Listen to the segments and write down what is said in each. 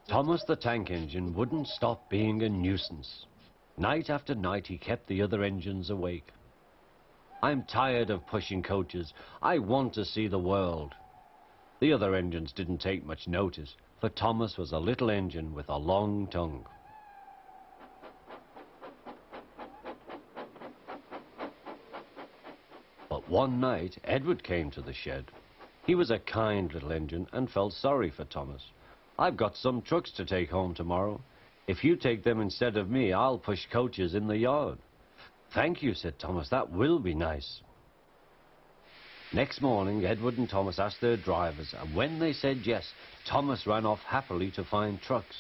Thomas the tank engine wouldn't stop being a nuisance. Night after night he kept the other engines awake. "I'm tired of pushing coaches. I want to see the world." The other engines didn't take much notice, for Thomas was a little engine with a long tongue. But one night Edward came to the shed. He was a kind little engine and felt sorry for Thomas. "I've got some trucks to take home tomorrow. If you take them instead of me, I'll push coaches in the yard." "Thank you," said Thomas. "That will be nice." Next morning, Edward and Thomas asked their drivers, and when they said yes, Thomas ran off happily to find trucks.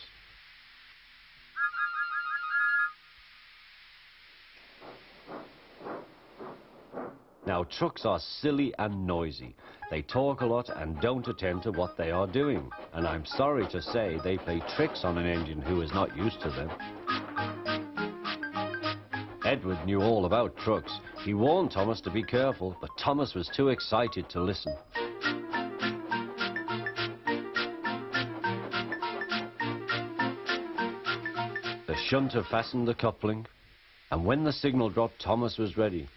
Now, trucks are silly and noisy. They talk a lot and don't attend to what they are doing. And I'm sorry to say they play tricks on an engine who is not used to them. Edward knew all about trucks. He warned Thomas to be careful, but Thomas was too excited to listen. The shunter fastened the coupling, and when the signal dropped, Thomas was ready.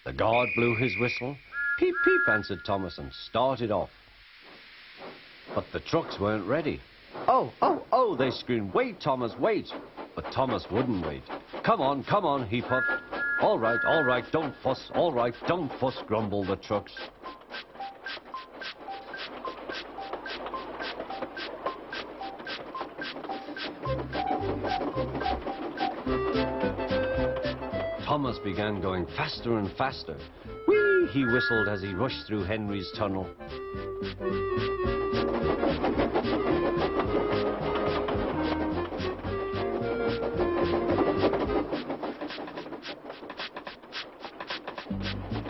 The guard blew his whistle. "Peep, peep," answered Thomas, and started off. But the trucks weren't ready. "Oh, oh, oh," they screamed. "Wait, Thomas, wait." But Thomas wouldn't wait. Come on," he puffed. All right, don't fuss. All right, don't fuss," grumbled the trucks. Thomas began going faster and faster. "Whee!" he whistled as he rushed through Henry's tunnel.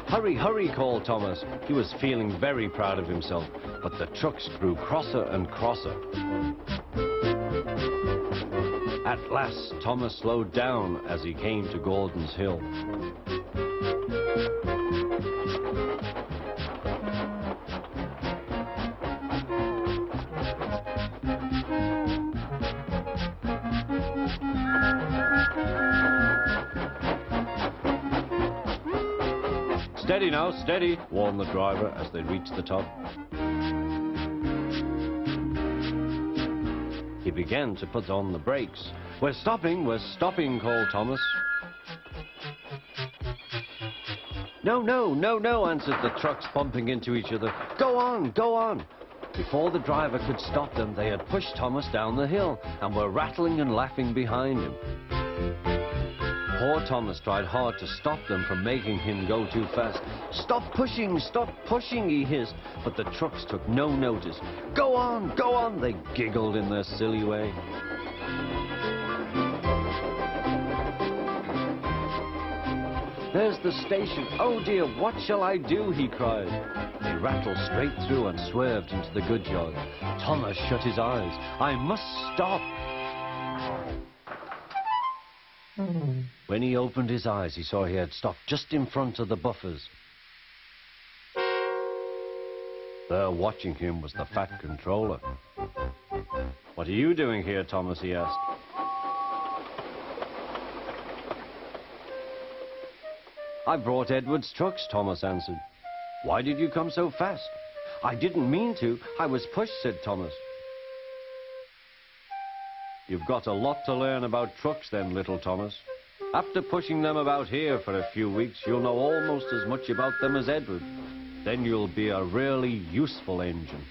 "Hurry, hurry," called Thomas. He was feeling very proud of himself, but the trucks grew crosser and crosser. At last, Thomas slowed down as he came to Gordon's Hill. "Steady now, steady," warned the driver as they reached the top. He began to put on the brakes. We're stopping," called Thomas. No, answered the trucks, bumping into each other. Go on." Before the driver could stop them, they had pushed Thomas down the hill and were rattling and laughing behind him. Poor Thomas tried hard to stop them from making him go too fast. Stop pushing, he hissed, but the trucks took no notice. Go on, they giggled in their silly way. "There's the station. Oh dear, what shall I do?" he cried. They rattled straight through and swerved into the goods yard. Thomas shut his eyes. "I must stop." When he opened his eyes, he saw he had stopped just in front of the buffers. There, watching him, was the fat controller. "What are you doing here, Thomas?" he asked. "I brought Edward's trucks," Thomas answered. "Why did you come so fast?" "I didn't mean to. I was pushed," said Thomas. "You've got a lot to learn about trucks then, little Thomas. After pushing them about here for a few weeks, you'll know almost as much about them as Edward. Then you'll be a really useful engine."